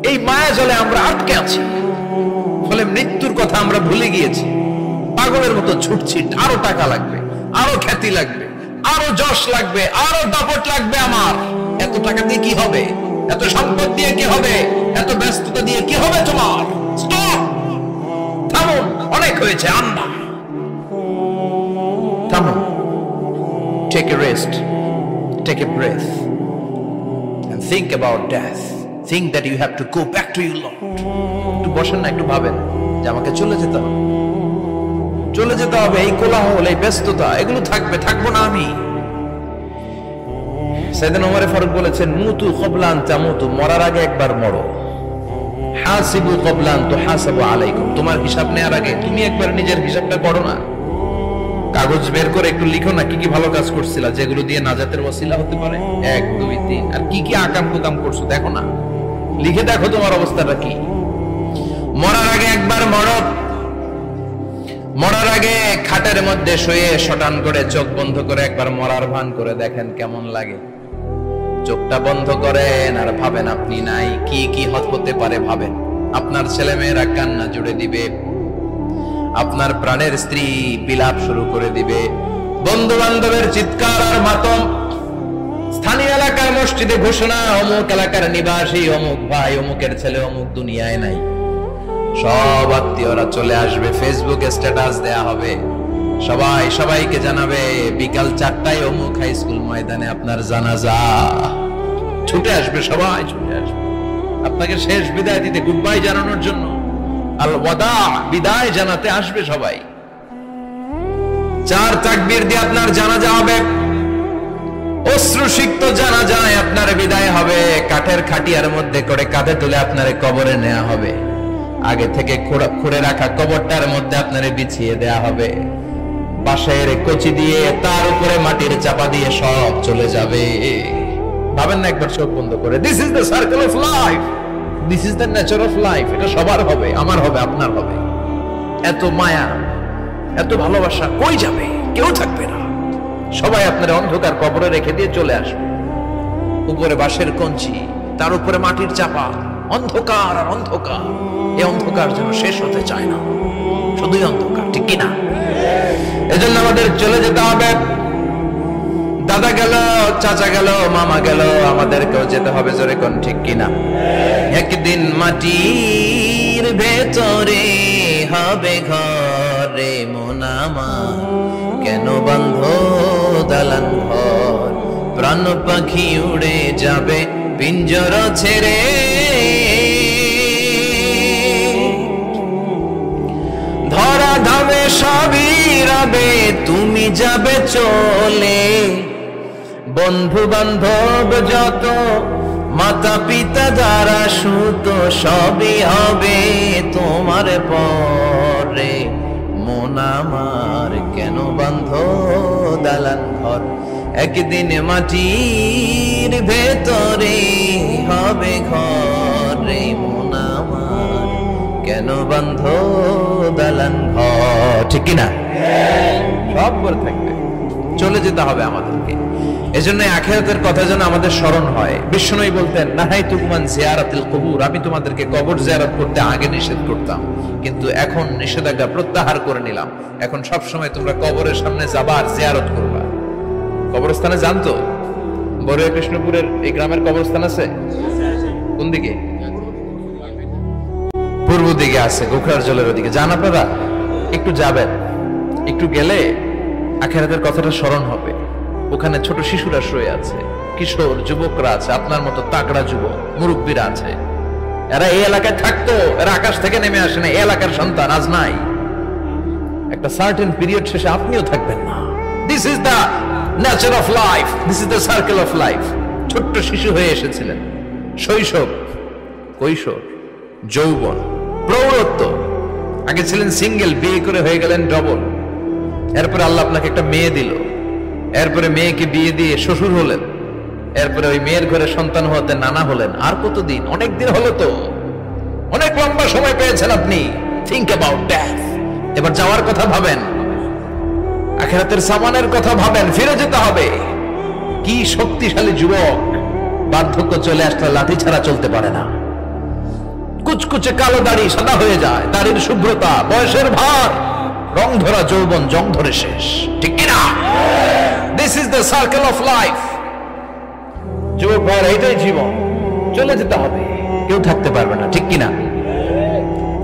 এই মায়া জলে আমরা আটকে আছি, ফলে মৃত্যুর কথা আমরা ভুলে গিয়েছি। পাগলের মতো ছুটছি, আরো টাকা লাগবে, আরো খ্যাতি লাগবে, আরো যশ লাগবে, আরো দাপট লাগবে। আমার এত টাকা দিয়ে কি হবে, এত সম্পদ দিয়ে কি হবে, এত ব্যস্ততা দিয়ে কি হবে তোমার? স্টপ, থামুন, অনেক হয়েছে। আম্মা থামুন, take a rest, take a breath and think about death. Think that you have to go back to your Lord. একটু বসেন না, একটু ভাবেন যে আমাকে চলে যেতে হবে, চলে যেতে হবে। এই কোলাহল, এই ব্যস্ততা, এগুলো থাকবে, থাকবো না আমি। সাইয়েদনা ওমর ফারুক বলেছেন, মুতু ক্বাবলা আন তামুতু, মরার আগে একবার মরো। হাসিবু ক্বাবলা আন তুহাসাবু আলাইকুম, তোমার হিসাব নেওয়ার আগে তুমি একবার নিজের হিসাবটা করো না। কাগজ বের করে একটু লিখো না কি কি ভালো কাজ করছিলা, যেগুলো দিয়ে নাজাতের ওসিলা হতে পারে। 1 2 3, আর কি কি আকাম কুকাম করছো দেখো না, লিখে দেখো তোমার অবস্থাটা কি। মরার আগে একবার মরো। মরার আগে খাটের মধ্যে শুয়ে শটান করে চোখ বন্ধ করে একবার মরার ভান করে দেখেন কেমন লাগে। চোখটা বন্ধ করেন আর ভাবেন আপনি নাই, কি কি হতে পারে ভাবেন। আপনার ছেলে মেয়েরা কান্না জুড়ে দিবে, আপনার প্রাণের স্ত্রী বিলাপ শুরু করে দিবে, বন্ধু বান্ধবের চিৎকার আর মাতম, স্থানীয় এলাকার মসজিদে ঘোষণা, অমুক এলাকার নিবাসী অমুক ভাই অমুকের ছেলে অমুক দুনিয়ায় নাই। সব আত্মীয়রা চলে আসবে, ফেসবুকে স্ট্যাটাস দেয়া হবে, সবাই সবাইকে জানাবে বিকাল 4টায় অমুক হাই স্কুল ময়দানে আপনার জানাজা। ছুটে আসবে, সবাই ছুটে আসবে আপনাকে শেষ বিদায় দিতে, গুড বাই জানানোর জন্য, আল ওয়াদা, বিদায় জানাতে আসবে সবাই। 4 তাকবীর দিয়ে আপনার জানাজা হবে, অশ্রুসিক্ত জানাজায় আপনার বিদায় হবে। কাঠের খাটিয়ার মধ্যে করে কাঁধে তুলে আপনারে কবরে নেওয়া হবে। আগে থেকে খুঁড়ে রাখা কবরটার মধ্যে আপনারে বিছিয়ে দেয়া হবে। বাঁশের কচি দিয়ে তার উপরে মাটির চাপা দিয়ে সব চলে যাবে। ভাবেন না একবার চোখ বন্ধ করে, this is the circle of life, this is the nature of life. এটা সবার হবে, আমার হবে, আপনার হবে। এত মায়া, এত ভালোবাসা কই যাবে? কেউ থাকবে না, সবাই আপনার অন্ধকার কবরে রেখে দিয়ে চলে আসবে। উপরে বাঁশের কঞ্চি, তার উপরে মাটির চাপা, অন্ধকার আর অন্ধকার। এই অন্ধকার যেন শেষ হতে চায় না, শুধুই অন্ধকার, ঠিক কিনা? এজন্য আমাদের চলে যেতে হবে। দাদা গেল, চাচা গেল, মামা গেল, আমাদেরকেও যেতে হবে, জোরে কোন ঠিক কিনা? একদিন মাটির ভেতরে হবে ঘরে মন আমার, কেন বন্ধ দালান ঘর, প্রাণ পাখি উড়ে যাবে পিঞ্জর ছেড়ে। ধরা ধামে সবই রবে, তুমি যাবে চলে। বন্ধু বান্ধব যত, মাতা পিতা যারা সুত, সবই হবে তোমার পরে। মন আমার কেন বন্ধ দালান ঘর, একদিন মাটির ভেতরে হবে ঘরে মন আমার, কেন বন্ধ দালান ঘর, ঠিক কিনা? সব করে থাকবে, চলে যেতে হবে আমাদেরকে। এজন্য আখিরাতের কথা যেন আমাদের স্মরণ হয়। বিশ্বনবী বলতেন, নাহাইতুকুম আন জিয়ারাতিল কুবুর, আমি তোমাদেরকে কবর জিয়ারত করতে আগে নিষেধ করতাম, কিন্তু এখন নিষেধাজ্ঞা প্রত্যাহার করে নিলাম। এখন সব সময় তোমরা কবরের সামনে যাবা আর জিয়ারত করবা। কবরস্থানে জানতো বড়ুয়া কৃষ্ণপুরের এই গ্রামের কবরস্থান আছে কোন দিকে? পূর্ব দিকে আছে, গোখরার জলের ওদিকে। যান আপনারা, একটু যাবেন, একটু গেলে আখিরাতের কথাটা স্মরণ হবে। ওখানে ছোট শিশুরা শুয়ে আছে, কিশোর যুবকরা আছে, আপনার মতো তাগড়া যুবক মুরব্বীরা আছে। এরা এই এলাকায় থাকতো, এরা আকাশ থেকে নেমে আসে না, এই এলাকার সন্তান আজ নাই। একটা সার্টেন পিরিয়ড শেষে আপনিও থাকবেন না। This is the nature of life, this is the circle of life. ছোট্ট শিশু হয়ে এসেছিলেন, শৈশব, কৈশোর, যৌবন, প্রৌঢ়ত্ব। আগে ছিলেন সিঙ্গেল, বিয়ে করে হয়ে গেলেন ডবল। এরপরে আল্লাহ আপনাকে একটা মেয়ে দিল, এরপরে মেয়েকে বিয়ে দিয়ে শ্বশুর হলেন, এরপরে ওই মেয়ের ঘরে সন্তান হতে নানা হলেন। আর কতদিন? অনেক দিন হলো তো, অনেক লম্বা সময় পেয়েছেন আপনি। Think about death. এবার যাওয়ার কথা ভাবেন, আখিরাতের সামানের কথা ভাবেন, ফিরে যেতে হবে। কি শক্তিশালী যুবক, বার্ধক্য চলে আসলে লাঠি ছাড়া চলতে পারে না। কুচকুচে কালো দাড়ি সাদা হয়ে যায়, দাড়ির শুভ্রতা, বয়সের ভার, রং ধরা যৌবন জং ধরে শেষ, ঠিক কিনা? This is the circle of life. যুবক ভাইরা, এটাই জীবন, চলে যেতে হবে, কেউ থাকতে পারবে না, ঠিক কিনা?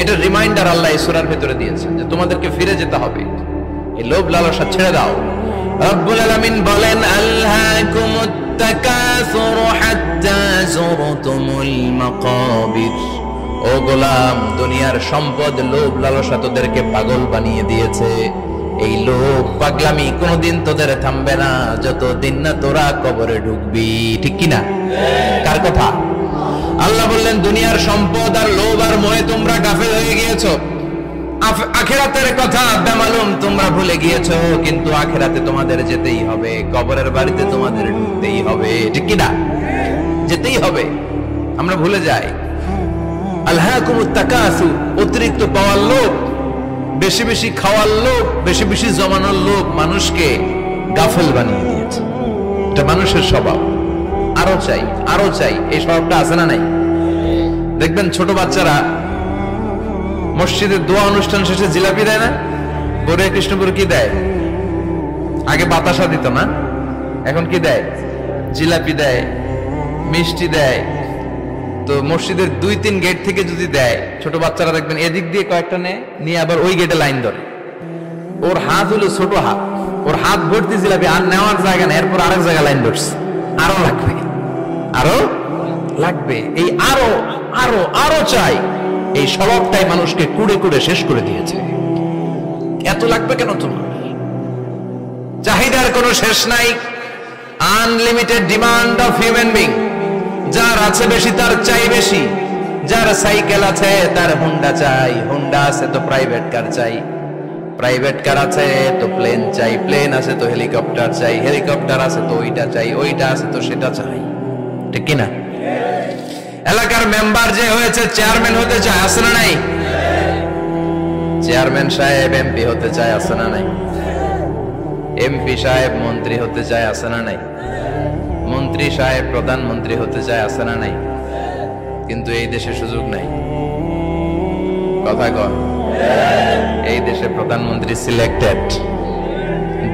এটা রিমাইন্ডার আল্লাহ এই সূরার ভিতরে দিয়েছেন যে তোমাদেরকে ফিরে যেতে হবে, এই লোভ লালসা ছেড়ে দাও। রব্বুল আলামিন বলেন, আলহাকুমুত তাকাসুর হাত্তা যুরতুমুল মাকাবির। ও গোলাম, দুনিয়ার সম্পদ, লোভ লালসা তোদেরকে পাগল বানিয়ে দিয়েছে। এই লোভ পাগলামি কোনোদিন তোদের থামবে না যতদিন না তোরা কবরে ঢুকবি, ঠিক কিনা? কার কথা? আল্লাহ বললেন, দুনিয়ার সম্পদ আর লোভ আর মোহে তোমরা গাফেল হয়ে গিয়েছো। আখিরাতের কথা বেমালুম তোমরা ভুলে গিয়েছো, কিন্তু আখিরাতে তোমাদের যেতেই হবে, কবরের বাড়িতে তোমাদের ঢুকতেই হবে, ঠিক কিনা? যেতেই হবে, আমরা ভুলে যাই। আলহাকুমুত তাকাসুর, অতিরিক্ত পাওয়ার লোভ, বেশি বেশি খাওয়ার লোভ, বেশি বেশি জমানোর লোভ মানুষকে গাফেল বানিয়ে দিয়েছে। এটা মানুষের স্বভাব, আরো চাই আরো চাই, এই স্বভাবটা আছে না নাই? দেখবেন ছোট বাচ্চারা মসজিদের দোয়া অনুষ্ঠান শেষে জিলাপি দেয় না? গড়িয়া কৃষ্ণপুর কি দেয়? আগে বাতাসা দিত না, এখন কি দেয়? জিলাপি দেয়, মিষ্টি দেয়। তো মসজিদের 2-3 গেট থেকে যদি দেয়, ছোট বাচ্চারা দেখবেন এদিক দিয়ে কয়েকটা নিয়ে আবার ওই গেটে লাইন ধরে। ওর হাত হলো ছোট হাত, ওর হাত ভর্তি জিলাপি, আর নেওয়ার জায়গা নেই, এরপর আরেক জায়গায় লাইন ধরছে, আরো লাগবে আরো লাগবে, এই আরো আরো আরো চাই, এই স্বভাবটাই মানুষকে কুড়ে কুড়ে শেষ করে দিয়েছে। এত লাগবে কেন তোমার? চাহিদার কোনো শেষ নাই, unlimited demand of human being. যার আছে বেশি তার চাই বেশি, যার সাইকেল আছে তার হুন্ডা চাই, হুন্ডা আছে তো প্রাইভেট কার চাই, প্রাইভেট কার আছে তো প্লেন চাই, প্লেন আছে তো হেলিকপ্টার চাই, হেলিকপ্টার আছে তো ওইটা চাই, ওইটা আছে তো সেটা চাই, ঠিক কিনা? এলাকার মেম্বার যে হয়েছে চেয়ারম্যান হতে চায়, আছে না নাই? চেয়ারম্যান সাহেব এমপি হতে চায়, আছে না নাই? এমপি সাহেব মন্ত্রী হতে চায়, আছে না নাই? মন্ত্রী সাহেব প্রধানমন্ত্রী হতে চায়, আছে না নাই? কিন্তু এই দেশে সুযোগ নাই। কথা কন, এই দেশে প্রধানমন্ত্রী সিলেক্টেড,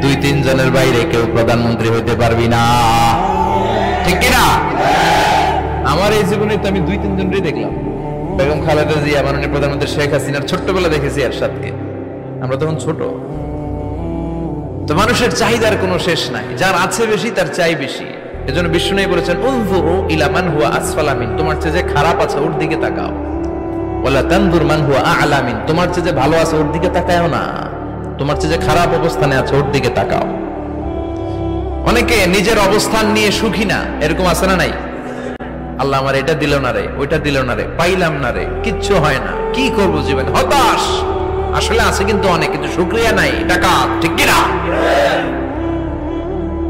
2-3 জনের বাইরে কেউ প্রধানমন্ত্রী হইতে পারবি না, ঠিক কিনা? আমার এই জীবনে তো আমি 2-3 জনই দেখলাম। বেগম খালেদা জিয়া, মাননীয় প্রধানমন্ত্রী শেখ হাসিনার ছোট্টবেলা দেখেছি এরশাদকে, আমরা তখন ছোট। তো মানুষের চাহিদার কোনো শেষ নাই, যার আছে বেশি তার চাই বেশি। এজন্য বিষ্ণু বলেছেন, উনজুরু ইলা মান হুয়া আসফালা মিন, তোমার চেয়ে যে খারাপ আছে ওর দিকে তাকাও। ওয়ালা তানজুর মান হুয়া আ'লা মিন, তোমার চেয়ে যে ভালো আছে ওর দিকে তাকায়ও না, তোমার চেয়ে যে খারাপ অবস্থানে আছে ওর দিকে তাকাও। অনেকে নিজের অবস্থান নিয়ে সুখী না, এরকম আছে না নাই? আল্লাহ আমার এটা দিল না রে, ওইটা দিল না রে, পাইলাম না রে, কিচ্ছু হয় না, কি করব জীবন, হতাশ। আসলে আছে কিন্তু অনেক, কিন্তু শুকরিয়া নাই, টাকা, ঠিক কিনা?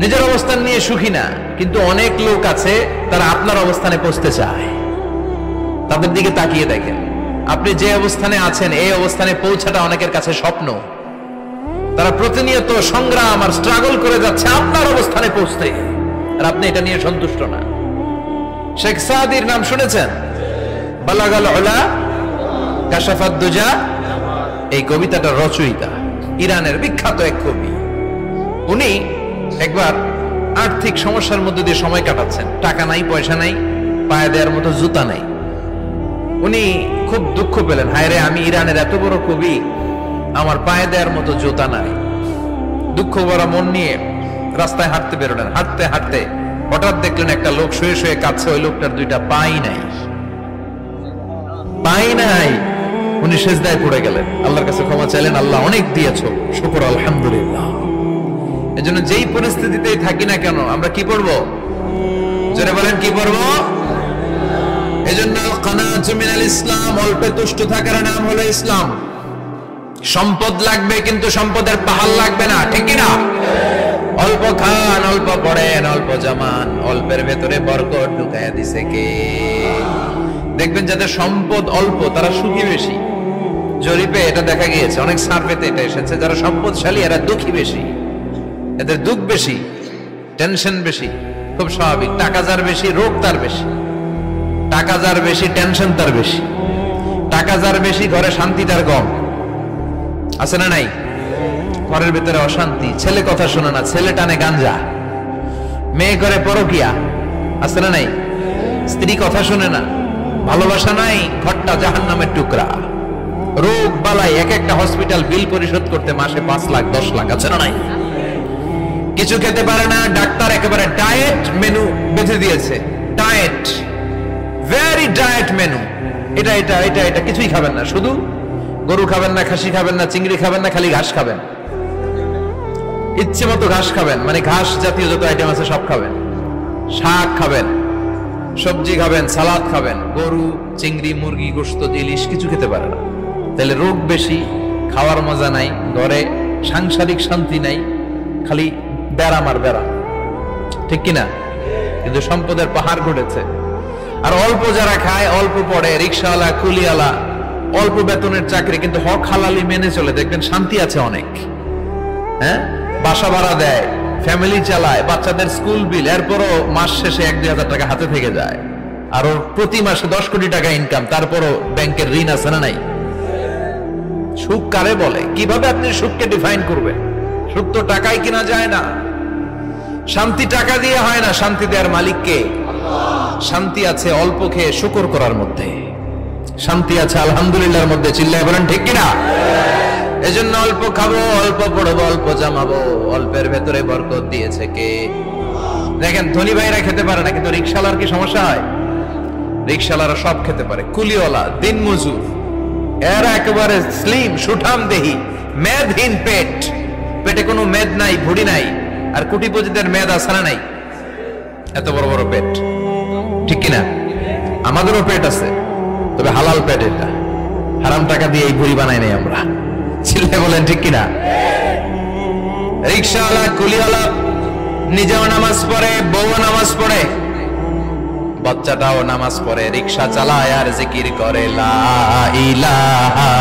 নিজের অবস্থান নিয়ে সুখী না, কিন্তু অনেক লোক আছে তারা আপনার অবস্থানে পৌঁছতে চায়। তাদের দিকে তাকিয়ে দেখেন, আপনি যে অবস্থানে আছেন এই অবস্থানে পৌঁছাটা অনেকের কাছে স্বপ্ন। তারা প্রতিনিয়ত সংগ্রাম আর স্ট্রাগল করে যাচ্ছে আপনার অবস্থানে পৌঁছতে, আর আপনি এটা নিয়ে সন্তুষ্ট না। শেখ সাদির নাম শুনেছেন? বালাগাল উলা কাশাফাত দুজা, এই কবিতাটা রচয়িতা, ইরানের বিখ্যাত এক কবি। উনি একবার আর্থিক সমস্যার মধ্যে দিয়ে সময় কাটাচ্ছেন, টাকা নাই, পয়সা নাই, পায়ে দেওয়ার মতো জুতা নাই। উনি খুব দুঃখ পেলেন, হায় রে, আমি ইরানের এত বড় কবি, আমার পায়ে দেওয়ার মতো জুতা নাই। দুঃখ ভরা মন নিয়ে রাস্তায় হাঁটতে বেরোলেন। হাঁটতে হাঁটতে হঠাৎ দেখলেন একটা লোক শুয়ে শুয়ে কাঁদছে, ওই লোকটার 2টা পাই নাই, পাই নাই। উনি সেজদায় পড়ে গেলেন, আল্লাহর কাছে ক্ষমা চাইলেন, আল্লাহ অনেক দিয়েছো, শুকর আলহামদুলিল্লাহ। এজন্য যেই পরিস্থিতিতেই থাকি না কেন আমরা কি পড়বো? জোরে বলেন, কি পড়বো? এজন্য কানাতু মিনাল ইসলাম, অল্পে তুষ্ট থাকার নাম হলো ইসলাম। সম্পদ লাগবে কিন্তু সম্পদের পাহাড় লাগবে না, ঠিক কিনা? অল্প খান, অল্প পড়েন, অল্প জামান, অল্পের ভেতরে বরকত ঢুকাইয়া দিছে কে? দেখবেন যাদের সম্পদ অল্প তারা সুখী বেশি। জরিপে এটা দেখা গিয়েছে, অনেক সার্ভেতে এটা এসেছে, যারা সম্পদশালী এরা দুঃখী বেশি, এদের দুঃখ বেশি, টেনশন বেশি। খুব স্বাভাবিক, টাকা যার বেশি রোগ তার বেশি, টাকা যার বেশি টেনশন তার বেশি। টাকা যার বেশি ঘরে শান্তি তার কম, আছে না নাই? ঘরের ভিতরে অশান্তি, ছেলে কথা শোনে না, ছেলে টানে গাঞ্জা, মেয়ে করে পরকিয়া, আছে না নাই? স্ত্রী কথা শুনে না, ভালোবাসা নাই, ঘরটা জাহান্নামের টুকরা। রোগ বালাই, এক একটা হসপিটাল বিল পরিশোধ করতে মাসে 5 লাখ 10 লাখ, আছে না নাই? কিছু খেতে পারে না, ডাক্তার একেবারে ডায়েট মেনু বেঁধে দিয়েছে। ডায়েট, ভেরি ডায়েট মেনু, এটা এটা এটা এটা কিছুই খাবেন না, শুধু গরু খাবেন না, খাসি খাবেন না, চিংড়ি খাবেন না, খালি ঘাস খাবেন, ইচ্ছে মতো ঘাস খাবেন, মানে ঘাস জাতীয় যত আইটেম আছে সব খাবেন, শাক খাবেন, সবজি খাবেন, সালাদ খাবেন, গরু চিংড়ি মুরগি গোশত ইলিশ কিছু খেতে পারে না। তাহলে রোগ বেশি, খাওয়ার মজা নাই, ঘরে সাংসারিক শান্তি নাই, খালি ব্যারাম আর ব্যারাম, ঠিক কিনা? কিন্তু সম্পদের পাহাড় ঘটেছে। আর অল্প যারা খায়, অল্প পড়ে, রিক্সাওয়ালা কুলিওয়ালা, অল্প বেতনের চাকরি, কিন্তু হক হালালি মেনে চলে, দেখবেন শান্তি আছে অনেক। হ্যাঁ, বাসা ভাড়া দেয়, ফ্যামিলি চালায়, বাচ্চাদের স্কুল বিল, এরপরও মাস শেষে 1-2 হাজার টাকা হাতে থেকে যায়। আর ওর প্রতি মাসে 10 কোটি টাকা ইনকাম, তারপরও ব্যাংকের ঋণ আছে না নাই? সুখ কারে বলে? কিভাবে আপনি সুখকে ডিফাইন করবেন? সুখ তো টাকায় কিনা যায় না, শান্তি টাকা দিয়ে হয় না, শান্তি দেওয়ার মালিক কে? শান্তি আছে অল্প খেয়ে শুকর করার মধ্যে, শান্তি আছে আলহামদুলিল্লাহর মধ্যে, চিল্লায় বলেন ঠিক কিনা? এজন্য অল্প খাবো, অল্প পড়বো, অল্প জামাবো, অল্পের ভেতরে বরকত দিয়েছে কে? দেখেন ধনী ভাইরা খেতে পারে না, কিন্তু রিক্সাওয়ালার কি সমস্যা হয়? রিক্সাওয়ালারা সব খেতে পারে, কুলিওয়ালা, দিন মজুর, এরা একেবারে স্লিম সুঠাম দেহি, মেদহীন পেট, পেটে কোনো মেদ নাই, ভুড়ি নাই। আর কোটিপতিদের মেদ আছে না নাই? এত বড় বড় পেট, ঠিক কিনা? আমাদেরও পেট আছে, তবে হালাল পেট, এটা হারাম টাকা দিয়ে এই ভুড়ি বানাই নাই আমরা, ছেলে বলেন ঠিক কিনা? রিক্সাওয়ালা কুলিওয়ালা নিজেও নামাজ পড়ে, বউ নামাজ পড়ে, বাচ্চাটাও নামাজ পড়ে, রিক্সা চালায় আর জিকির করে লা ইলাহা